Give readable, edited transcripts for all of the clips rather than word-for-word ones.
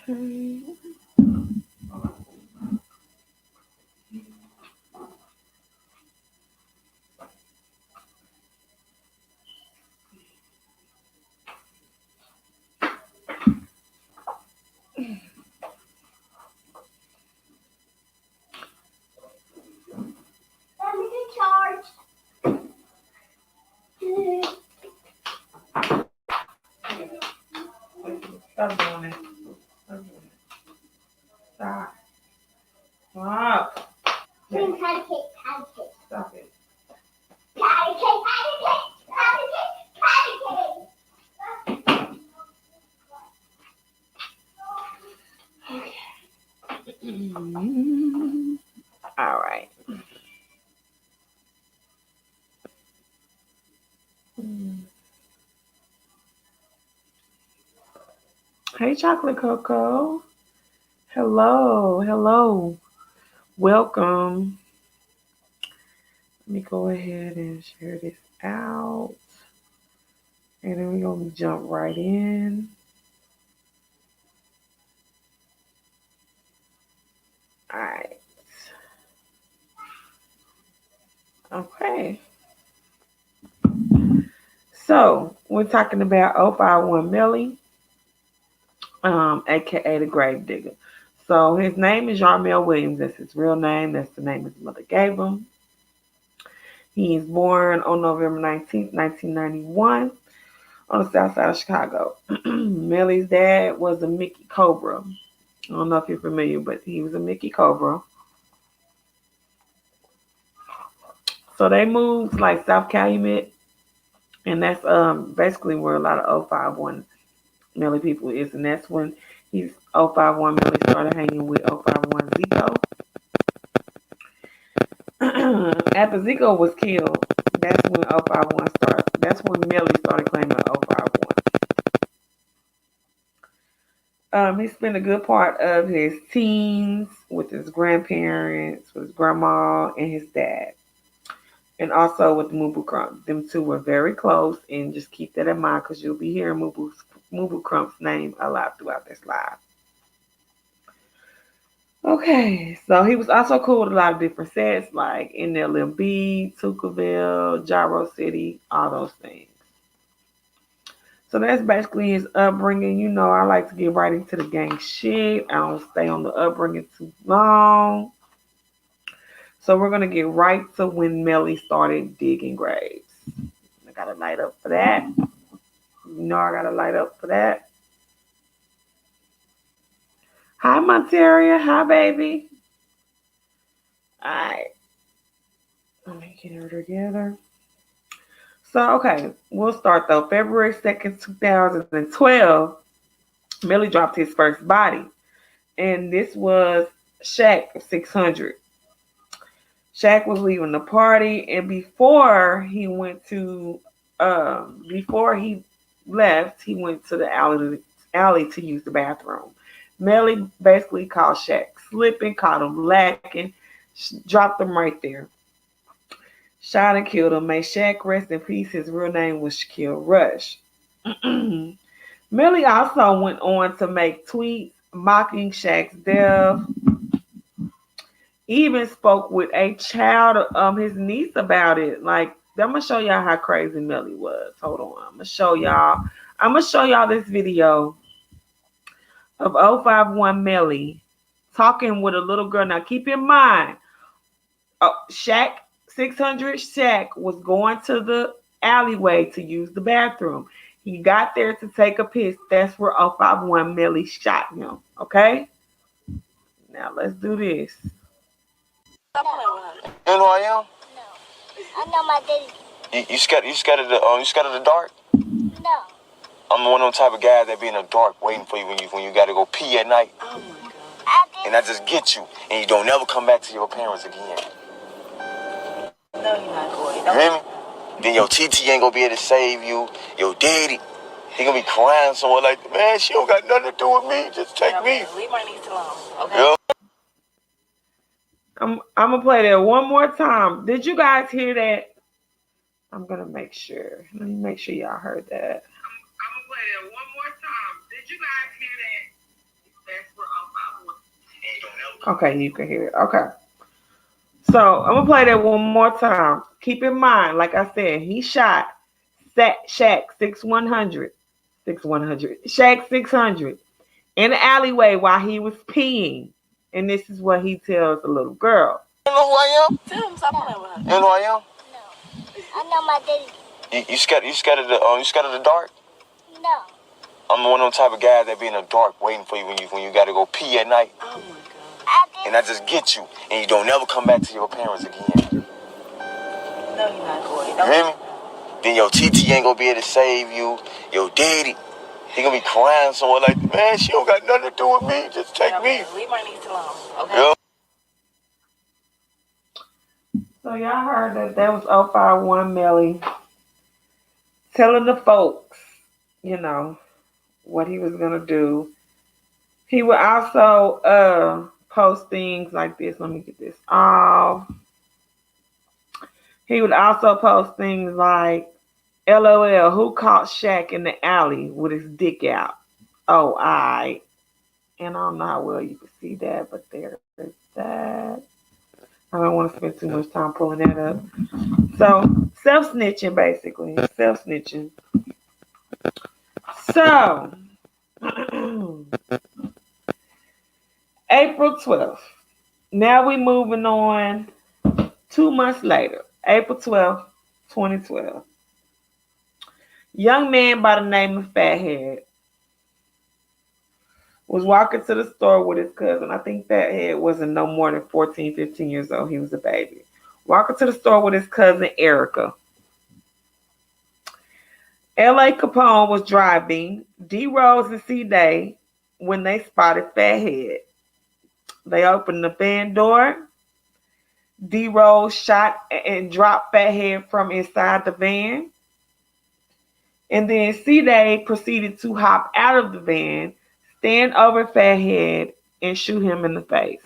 Okay. Stop doing it. Stop doing it. Stop. Stop. Stop it. All right. Hey, Chocolate Cocoa. Hello. Hello. Welcome. Let me go ahead and share this out. And then we're going to jump right in. All right. Okay. So, we're talking about 051 Milli, aka the Grave Digger. So, his name is Yarmel Williams. That's his real name. That's the name his mother gave him. He is born on November 19th, 1991, on the south side of Chicago. Millie's dad was a Mickey Cobra. I don't know if you're familiar, but he was a Mickey Cobra. So they moved like South Calumet, and that's basically where a lot of 051 Milli people is, and that's when he's 051 Milli started hanging with 051 Zico. After Zico was killed, that's when 051 started. That's when Milli started claiming 051. He spent a good part of his teens with his grandparents, with his grandma, and his dad. And also with Mobo Crump. Them two were very close, and just keep that in mind because you'll be hearing Mobo Crump's name a lot throughout this live. Okay, so he was also cool with a lot of different sets like NLMB, Tukaville, Gyro City, all those things. So that's basically his upbringing. You know, I like to get right into the gang shit. I don't stay on the upbringing too long. So we're gonna get right to when Melly started digging graves. I gotta light up for that. You know I gotta light up for that. Hi Monteria. Hi baby. Alright. Let me get her together. So okay, we'll start though. February 2nd, 2012, Millie dropped his first body. And this was Shaq 600. Shaq was leaving the party, and before he left, he went to the alley to use the bathroom. Melly basically caught Shaq slipping, caught him lacking, dropped him right there. Shot and killed him. May Shaq rest in peace. His real name was Shaquille Rush. Millie also went on to make tweets mocking Shaq's death. Even spoke with a child, his niece, about it. Like, I'm gonna show y'all how crazy Melly was. Hold on, I'm gonna show y'all this video of 051 Melly talking with a little girl. Now, keep in mind, Shaq 600 Shaq was going to the alleyway to use the bathroom. He got there to take a piss. That's where 051 Melly shot him. Okay. Now let's do this. You know who I am? No. I know my daddy. You scared of the dark? No. I'm one of them type of guys that be in the dark waiting for you when you gotta go pee at night. Oh my God. And I just get you, and you don't never come back to your parents again. No, you're not going. You hear me? Then your TT ain't gonna be able to save you. Your daddy, he gonna be crying somewhere like, man, she don't got nothing to do with me. Just take me. Leave my niece alone, okay? Yeah. I'm gonna play that one more time. Did you guys hear that? I'm gonna make sure. Let me make sure y'all heard that. I'm gonna play that one more time. Did you guys hear that? That's for okay, you can hear it. Okay. So I'm gonna play that one more time. Keep in mind, like I said, he shot Shaq 6100, 6100, Shaq 600 in the alleyway while he was peeing, and this is what he tells the little girl. You know who I am? Tell him stop playing with her. You know who I am? No. I know my daddy. You scared? You scared of the dark? No. I'm one of them type of guys that be in the dark waiting for you when you gotta go pee at night. Oh my god. And I just get you, and you don't never come back to your parents again. No, you're not going. You hear me? Then your TT ain't gonna be able to save you. Your daddy, he gonna be crying somewhere like, man, she don't got nothing to do with me. Just take me. Leave my niece alone. Okay. Yeah. So y'all heard that was 051 Melly telling the folks, you know, what he was gonna do. He would also post things like this. Let me get this off. He would also post things like, LOL, who caught Shaq in the alley with his dick out? Oh, I. And I don't know how well you can see that, but there's that. I don't want to spend too much time pulling that up. So, self snitching, basically. Self snitching. So, April 12th. Now we moving on 2 months later. April 12th, 2012. Young man by the name of Fathead was walking to the store with his cousin. I think Fathead wasn't no more than 14, 15 years old. He was a baby. Walking to the store with his cousin Erica. L.A. Capone was driving D. Rose and C. Day when they spotted Fathead. They opened the van door. D. Rose shot and dropped Fathead from inside the van. And then C. Day proceeded to hop out of the van, stand over Fathead, and shoot him in the face.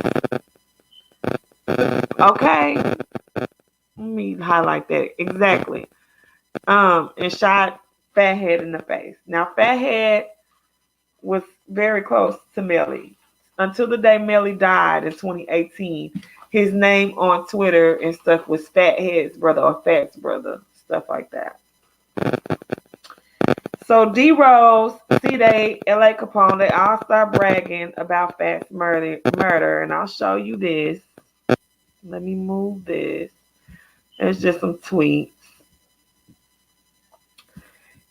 Okay? Let me highlight that. Exactly. And shot Fathead in the face. Now, Fathead was very close to Melly. Until the day Melly died in 2018, his name on Twitter and stuff was Fathead's brother or Fat's brother, stuff like that. So D Rose, C Day, LA Capone, they all start bragging about Fat's murder, and I'll show you this. Let me move this. It's just some tweets.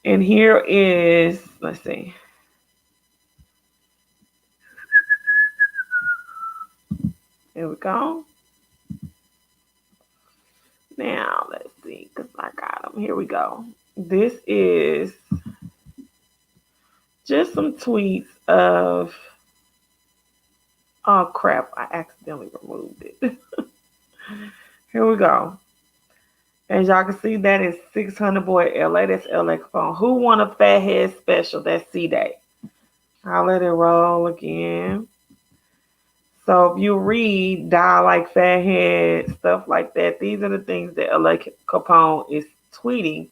And here is, let's see. Here we go. Now, let's see, because I got them. Here we go. This is just some tweets of, oh crap, I accidentally removed it. Here we go. As y'all can see, that is 600 Boy LA. That's LA Capone. Who won a Fathead special? That's C Day. I'll let it roll again. So if you read Die Like Fathead, stuff like that, these are the things that LA Capone is tweeting.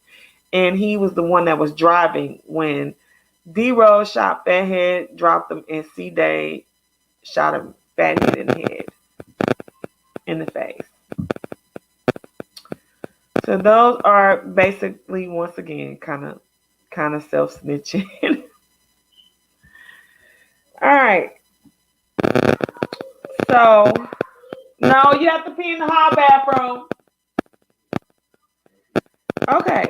And he was the one that was driving when D Rose shot Fathead, dropped him, and C Day shot him Fathead in the head, in the face. So those are basically, once again, kind of self snitching. All right. So no, you have to pee in the hall bathroom. Okay.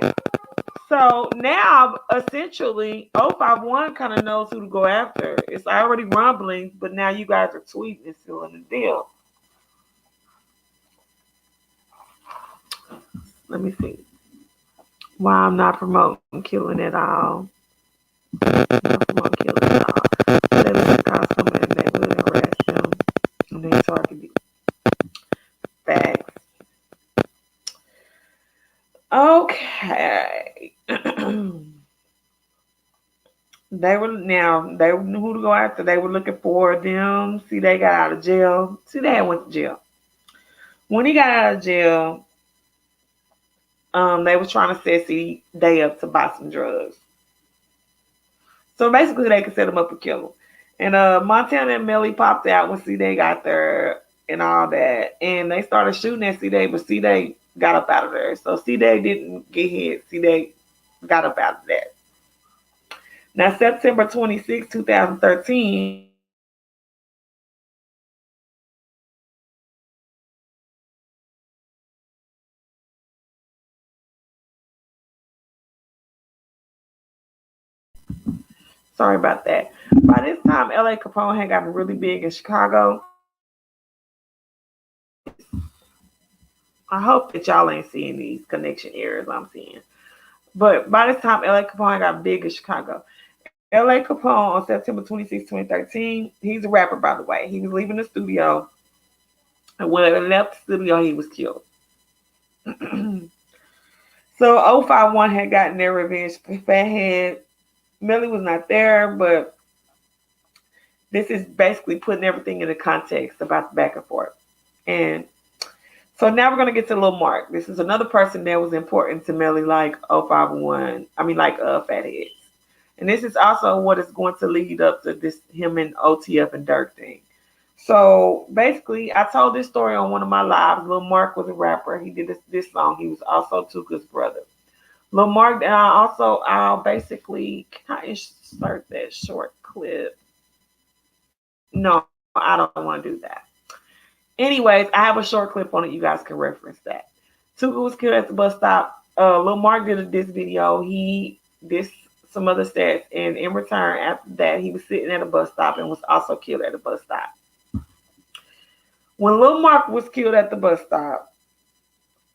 So now, essentially, 051 kind of knows who to go after. It's already rumbling, but now you guys are tweeting and sealing the deal. Let me see. Why I'm not promoting killing at all. Not promoting killing at all. They let the cops come in the neighborhood and arrest them. And then target you. Facts. Okay. They knew who to go after. They were looking for them. See, they got out of jail. See, they went to jail. When he got out of jail, they was trying to set C Day up to buy some drugs. So basically, they could set him up and kill him. And Montana and Melly popped out when C Day got there and all that, and they started shooting at C Day, but C Day got up out of there. So C Day didn't get hit. C Day got up out of that. Now, September 26, 2013, sorry about that. By this time, LA Capone had gotten really big in Chicago. I hope that y'all ain't seeing these connection errors I'm seeing. But by this time, LA Capone got big in Chicago. LA Capone on September 26, 2013, he's a rapper, by the way. He was leaving the studio. And when he left the studio, he was killed. So 051 had gotten their revenge for Fathead. Millie was not there, but this is basically putting everything into context about the back and forth. And so now we're going to get to Lil Mark. This is another person that was important to Melly, like 051. I mean, like Fatheads. And this is also what is going to lead up to this him and OTF and Dirk thing. So basically, I told this story on one of my lives. Lil Mark was a rapper. He did this song. He was also Tuka's brother. Lil Mark, and I'll basically, can I insert that short clip? No, I don't want to do that. Anyways, I have a short clip on it. You guys can reference that. Tuka was killed at the bus stop. Lil Mark did this video. He did some other stats, and in return, after that, he was sitting at a bus stop and was also killed at a bus stop. When Lil Mark was killed at the bus stop,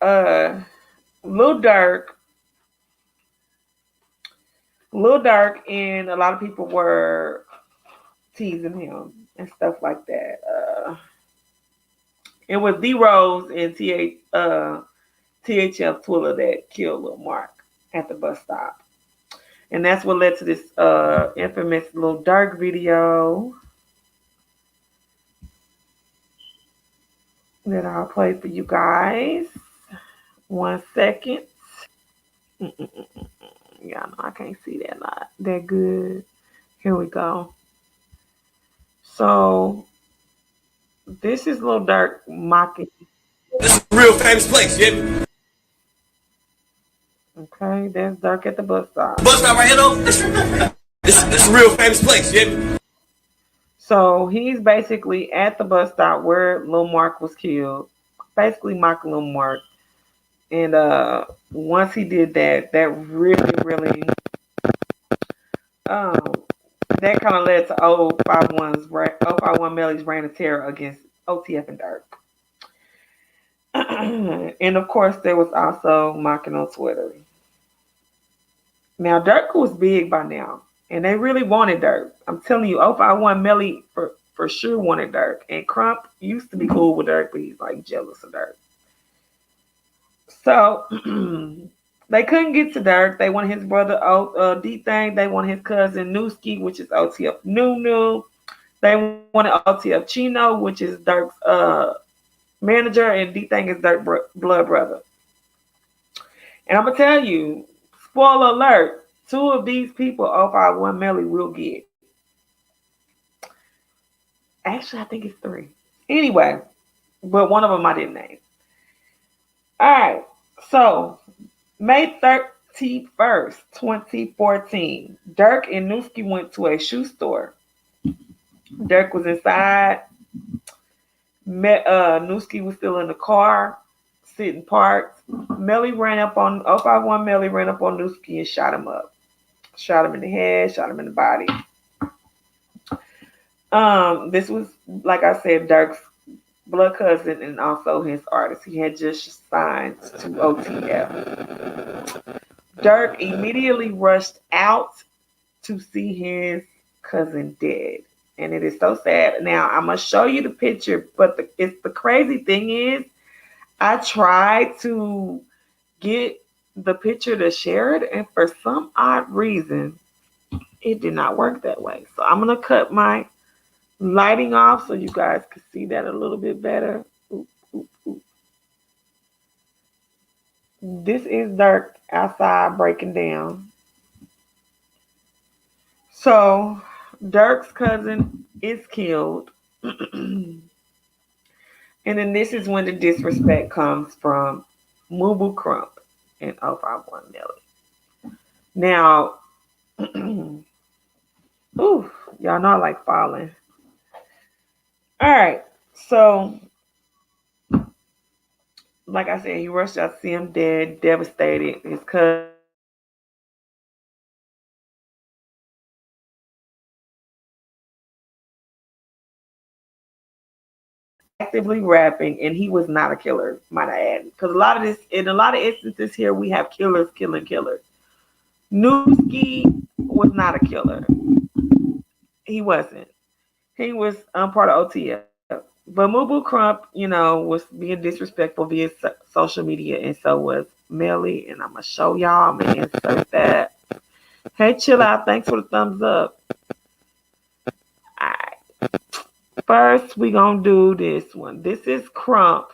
Lil Durk, and a lot of people were teasing him and stuff like that. It was D Rose and THF Twiller that killed Lil Mark at the bus stop. And that's what led to this infamous Lil Durk video that I'll play for you guys. 1 second. Yeah, no, I can't see that good. Here we go. So this is Lil Durk mocking. This is a real famous place, yeah. Okay, there's Durk at the bus stop. Bus stop right here, though. This a real famous place, yeah. So he's basically at the bus stop where Lil Mark was killed, basically mocking Lil Mark. And once he did that, that really that kind of led to 051 Melly's reign of terror against OTF and Durk. And of course, there was also mocking on Twitter. Now, Durk was big by now, and they really wanted Durk. I'm telling you, 051 Melly for sure wanted Durk. And Crump used to be cool with Durk, but he's like jealous of Durk. So they couldn't get to Durk. They wanted his brother D-Thing. They wanted his cousin Newski, which is OTF Nunu. They wanted OTF Chino, which is Durk's manager, and D-Thing is Durk's blood brother. And I'm going to tell you, spoiler alert, 2 of these people 051 Melly will get. Actually, I think it's 3. Anyway, but one of them I didn't name. All right, so May 31st, 2014, Durk and Newski went to a shoe store. Durk was inside. Newski was still in the car, sitting parked. Melly ran up on 051 Melly ran up on Newski and shot him up. Shot him in the head, shot him in the body. This was, like I said, Durk's blood cousin and also his artist. He had just signed to OTF. Durk immediately rushed out to see his cousin dead. And it is so sad. Now, I'm going to show you the picture, but the crazy thing is, I tried to get the picture to share it, and for some odd reason, it did not work that way. So I'm going to cut my lighting off so you guys can see that a little bit better. Oop, oop, oop. This is Dirk outside breaking down. So Dirk's cousin is killed. And then this is when the disrespect comes from Mobo Crump and 051 Melly. Now, ooh, y'all know I like falling. All right, so like I said, he rushed out to see him dead, devastated. His cousin actively rapping, and he was not a killer, might I add. Because a lot of this, in a lot of instances here, we have killers killing killers. Newski was not a killer. He wasn't. He was part of OTF. But Mubu Crump, was being disrespectful via social media, and so was Melly. And I'm gonna show y'all. I'm gonna insert that. Hey, chill out. Thanks for the thumbs up. All right. First, we gonna do this one. This is Crump,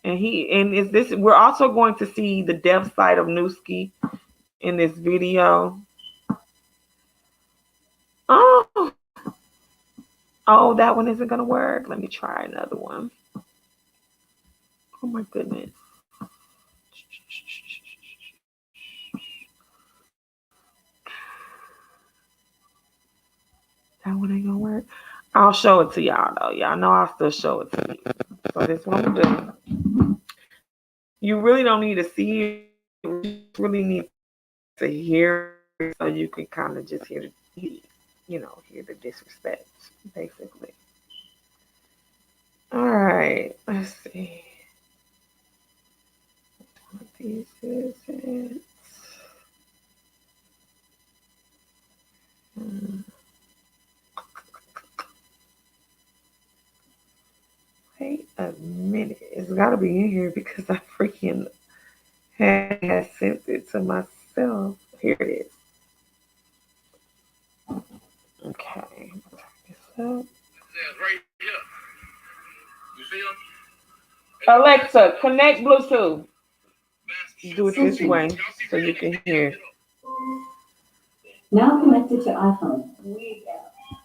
and is this. We're also going to see the dev side of Newski in this video. Oh, oh, that one isn't gonna work. Let me try another one. Oh my goodness. That one ain't gonna work. I'll show it to y'all though. Y'all know I'll still show it to you. So this one I'm gonna do. You really don't need to see it. You just really need to hear it so you can kind of just hear the disrespect, basically. All right, let's see. This is it. Hmm. Wait a minute. It's got to be in here because I freaking had sent it to myself. Here it is. Okay. Turn this up. Alexa, connect Bluetooth. Do it this way so you can hear. Now connected to iPhone.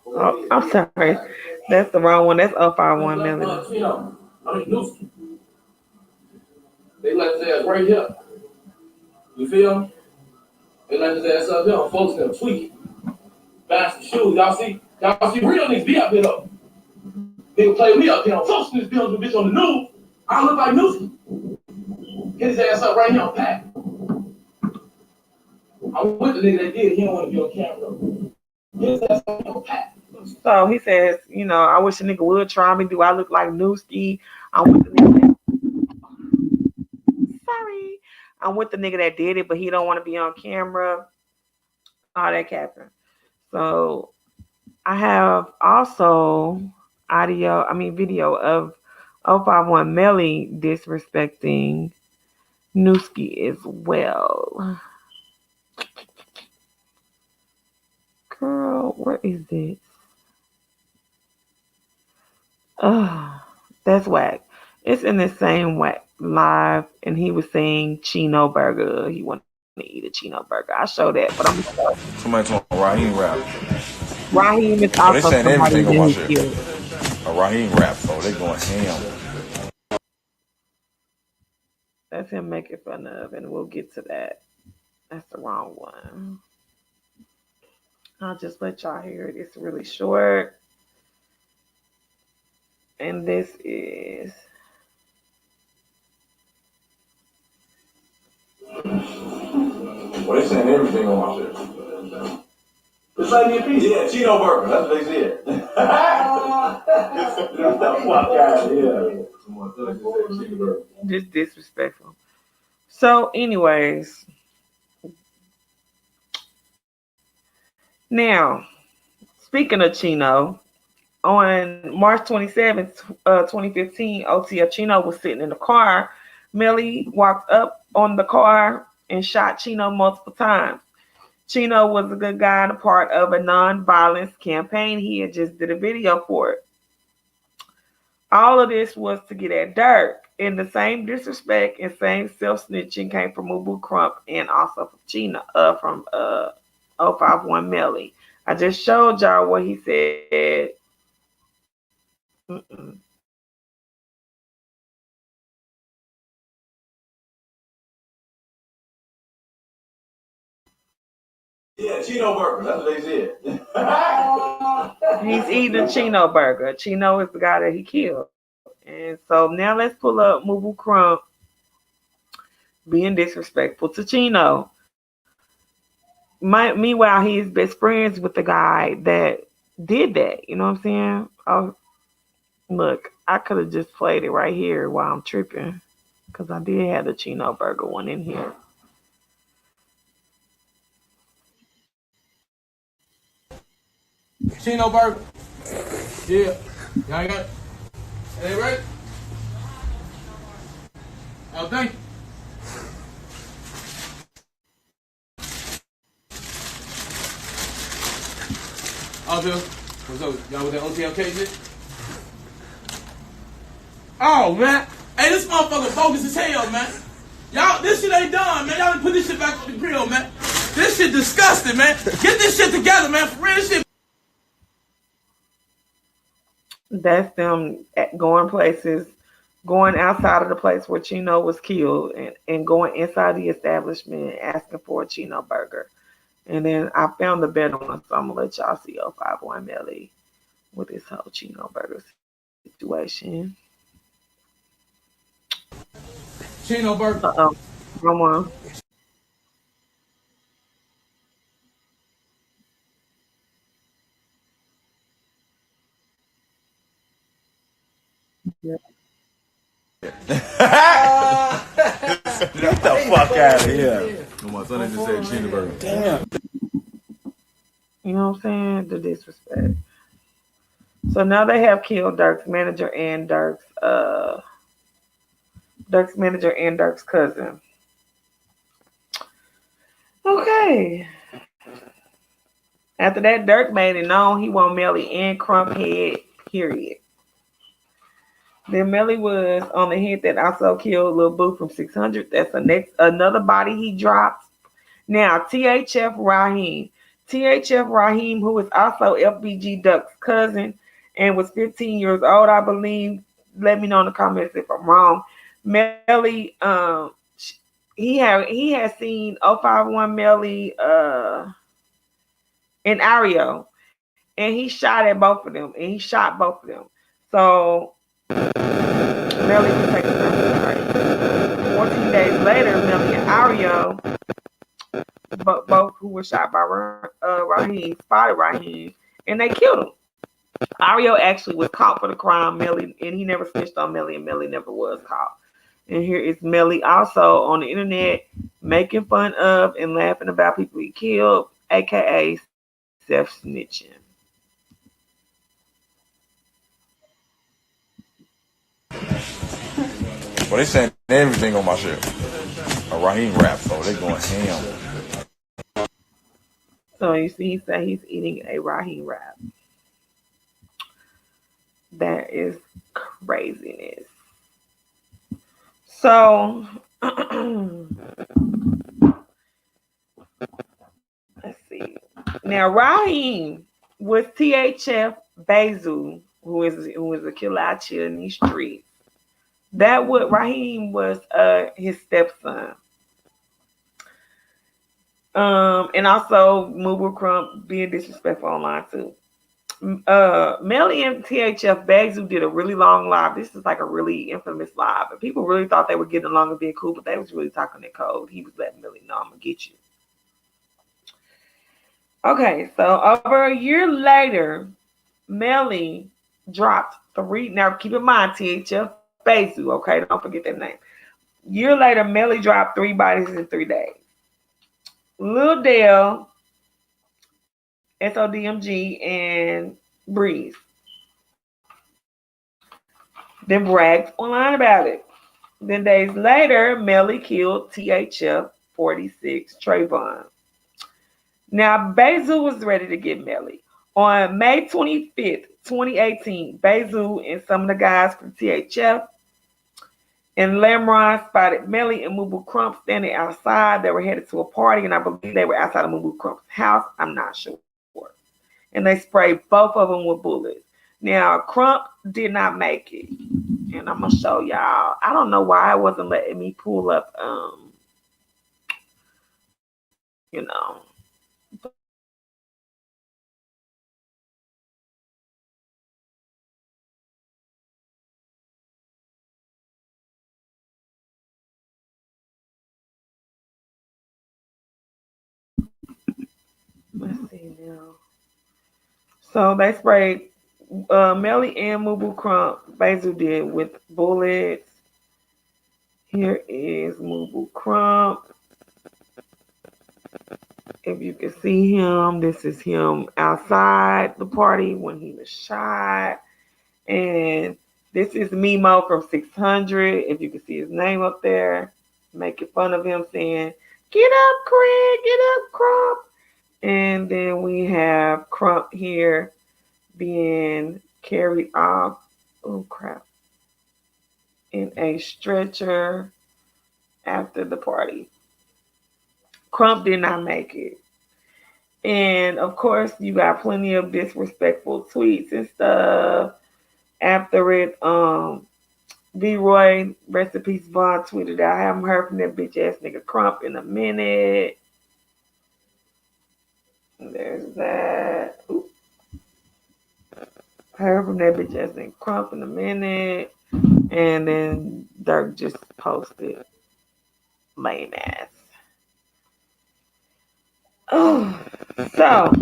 Oh, I'm sorry. That's the wrong one. That's 051 Milli. They let his ass right here. You feel me? They let his ass up here. Folks them tweaking. Buying some shoes. Y'all see real niggas be up here though. They play me up here on folks this building bitch on the news. I look like Newsom. Get his ass up right here on pack. I'm with the nigga that did. He don't want to be on camera. Get his ass up on pack. So he says, I wish a nigga would try me. Do I look like Newski? I'm with the nigga that, sorry. I'm with the nigga that did it, but he don't want to be on camera. All that capping. So I have also video of 051 Melly disrespecting Newski as well. Girl, where is this? Ugh, that's whack. It's in the same whack live, and he was saying Chino burger. He wanted to eat a Chino burger. I show that, but I'm gonna show. Somebody told Raheem rap. Raheem is Oh, they also saying somebody everything on that my he shit. killed. Raheem rap, so they going ham. That's him making fun of, and we'll get to that. That's the wrong one. I'll just let y'all hear it. It's really short. And this is. Well, they saying everything on my shit. It's like me a piece. Yeah, Chino burger. That's what they said. Just disrespectful. So, anyways, now speaking of Chino, on March 27th, 2015, OTF Chino was sitting in the car. Melly walked up on the car and shot Chino multiple times. Chino was a good guy and a part of a non-violence campaign. He had just did a video for it. All of this was to get at Dirk. And the same disrespect and same self snitching came from Mobo Crump and also from Chino, from 051 Melly. I just showed y'all what he said. Mm-mm. Yeah, Chino burger. That's what they said. He's eating a Chino burger. Chino is the guy that he killed. And so now let's pull up Mobo Crump being disrespectful to Chino. Meanwhile, he is best friends with the guy that did that. You know what I'm saying? Oh, look, I could have just played it right here while I'm tripping. Because I did have the Chino burger one in here. Chino burger. Yeah. Y'all ain't got it? It ain't right? Oh, thank you. Oh, Bill. What's up? Y'all with that OTLK shit? Oh, man. Hey, this motherfucker bogus as hell, man. Y'all, this shit ain't done, man. Y'all done put this shit back on the grill, man. This shit disgusting, man. Get this shit together, man. For real shit. That's them going places, going outside of the place where Chino was killed and going inside the establishment asking for a Chino burger. And then I found the better one, so I'm going to let y'all see 051 Melly with this whole Chino burger situation. Chino burger. Uh-oh. Come on. Yeah. Get the fuck out of here. Oh, my son just said Chino burger. Damn. You know what I'm saying? The disrespect. So now they have killed Dirk's manager and Dirk's cousin. Okay. After that, Dirk made it known he want Melly and Crump head, period. Then Melly was on the hit that also killed Lil Boo from 600. That's another body he dropped. Now, THF Raheem. THF Raheem, who is also FBG Duck's cousin and was 15 years old, I believe. Let me know in the comments if I'm wrong. Melly, he had seen 051 Melly and Ario, and he shot at both of them, and he shot both of them. So Melly was taken down to the grave. 14 days later, Melly and Ario, both who were shot by Raheem, spotted Raheem, and they killed him. Ario actually was caught for the crime, Melly, and he never snitched on Melly, and Melly never was caught. And here is Melly also on the internet making fun of and laughing about people he killed, aka self-snitching. Well, they saying everything on my shit. A Raheem rap, so they going ham. So you see, he said he's eating a Raheem wrap. That is craziness. So let's see. Now Raheem was THF Basil, who is a killer out here in these streets. That what Raheem was his stepson. And also Mobo Crump being disrespectful online too. Melly and THF Bags did a really long live. This is like a really infamous live, and people really thought they were getting along and being cool, but they was really talking in code. He was letting Melly know, "I'm gonna get you." Okay, so over a year later, Melly dropped three. Now keep in mind THF Basu. Okay, don't forget that name. Year later, Melly dropped 3 bodies in 3 days. Lil Dale, SODMG, and Breeze. Then bragged online about it. Then days later, Melly killed THF 46 Trayvon. Now, Basil was ready to get Melly. On May 25th, 2018, Bezu and some of the guys from THF and Lamron spotted Melly and Mobo Crump standing outside. They were headed to a party, and I believe they were outside of Mobo Crump's house. I'm not sure. And they sprayed both of them with bullets. Now, Crump did not make it. And I'm going to show y'all. I don't know why it wasn't letting me pull up, let's see now. So they sprayed Melly and Mobo Crump, Basil did, with bullets. Here is Mobo Crump. If you can see him, this is him outside the party when he was shot. And this is Mimo from 600. If you can see his name up there, making fun of him saying, "Get up, Craig, get up, Crump." And then we have Crump here being carried off, oh crap, in a stretcher after the party. Crump did not make it. And of course, you got plenty of disrespectful tweets and stuff after it. V-Roy, rest in peace, Vaughn tweeted out, "I haven't heard from that bitch ass nigga Crump in a minute." There's that. Ooh. Heard from that bitch ass nigga Crump in a minute. And then Dirk just posted, "Lame ass." Oh, so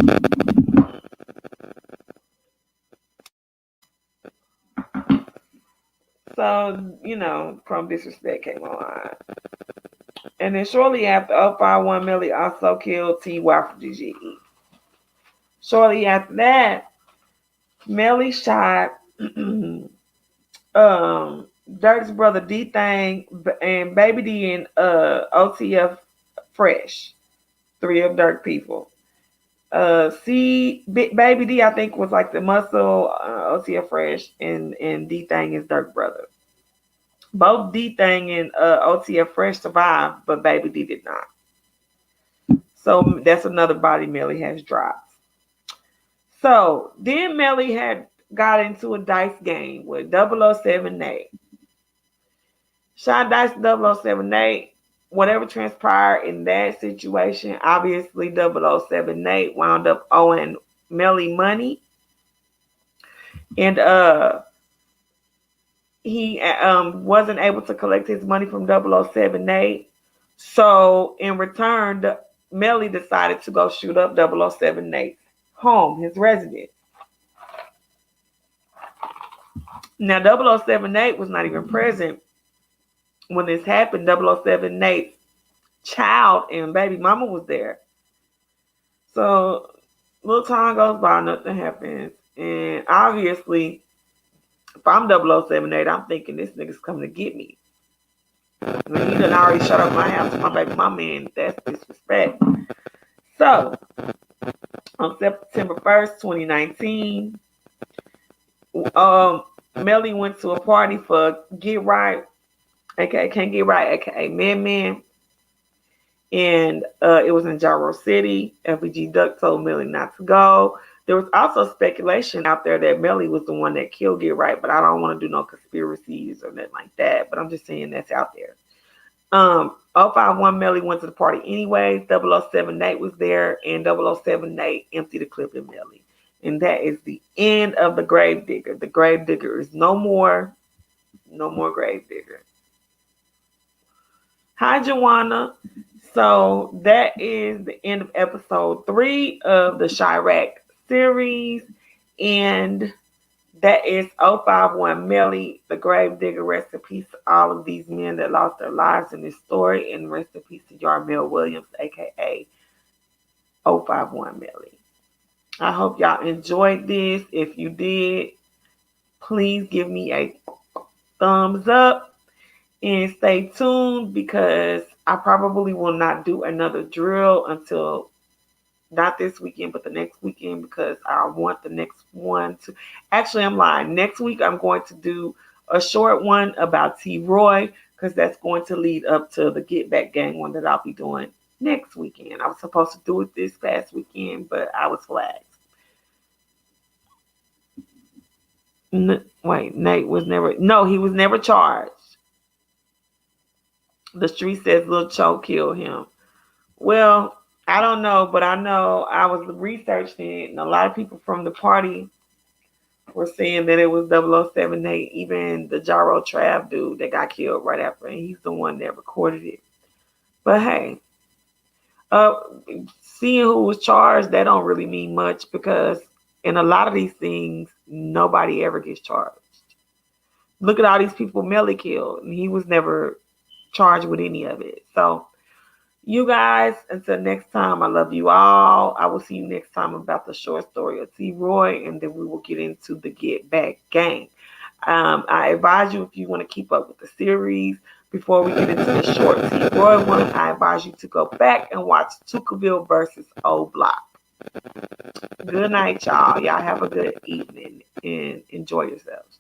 Crump disrespect came on. And then shortly after, 051 Milli also killed T.Y. from GGE. Shortly after that, Melly shot Dirk's brother D Thing and Baby D and OTF Fresh, three of Dirk people. Baby D I think was like the muscle, OTF Fresh, and D Thing is Dirk brother. Both D Thing and OTF Fresh survived, but Baby D did not. So that's another body Melly has dropped. So then Melly had got into a dice game with 007 Nate. Shot dice 007 Nate. Whatever transpired in that situation, obviously 007 Nate wound up owing Melly money. And he wasn't able to collect his money from 007 Nate. So in return, Melly decided to go shoot up 007 Nate's home, his residence. Now 007 Nate was not even present when this happened. 007 Nate's child and baby mama was there. So little time goes by, nothing happens. And obviously, if I'm 007 Nate, I'm thinking this nigga's coming to get me. I mean, he done already shut up my house with my baby mama, and that's disrespect. So, on September 1st, 2019, Melly went to a party for Get Right, aka Can't Get Right, aka Man. And it was in Gyro City. FBG Duck told Melly not to go. There was also speculation out there that Melly was the one that killed Get Right, but I don't want to do no conspiracies or nothing like that. But I'm just saying that's out there. 051 Melly went to the party anyway. 007 Nate was there, and 007 Nate emptied the clip in Melly. And that is the end of the grave digger. The grave digger is no more. No more grave digger. Hi, Joanna. So that is the end of episode 3 of the Chiraq series. And that is 051 Melly, the grave digger. Rest in peace to all of these men that lost their lives in this story. And rest in peace to Yarmel Williams, aka 051 Melly. I hope y'all enjoyed this. If you did, please give me a thumbs up and stay tuned, because I probably will not do another drill until Not this weekend, but the next weekend, because I want the next one to. Actually, I'm lying. Next week, I'm going to do a short one about T. Roy, because that's going to lead up to the Get Back Gang one that I'll be doing next weekend. I was supposed to do it this past weekend, but I was flagged. Wait, Nate was never. No, he was never charged. The street says Lil Cho killed him. Well, I don't know, but I know I was researching it, and a lot of people from the party were saying that it was 0078, even the Gyro Trav dude that got killed right after, and he's the one that recorded it. But hey, uh, seeing who was charged, that don't really mean much, because in a lot of these things, nobody ever gets charged. Look at all these people Melly killed, and he was never charged with any of it. So, you guys, until next time, I love you all. I will see you next time about the short story of T. Roy, and then we will get into the Get Back Gang. I advise you, if you want to keep up with the series, before we get into the short T. Roy one, I advise you to go back and watch Tuckerville versus O Block. Good night, y'all. Y'all have a good evening and enjoy yourselves.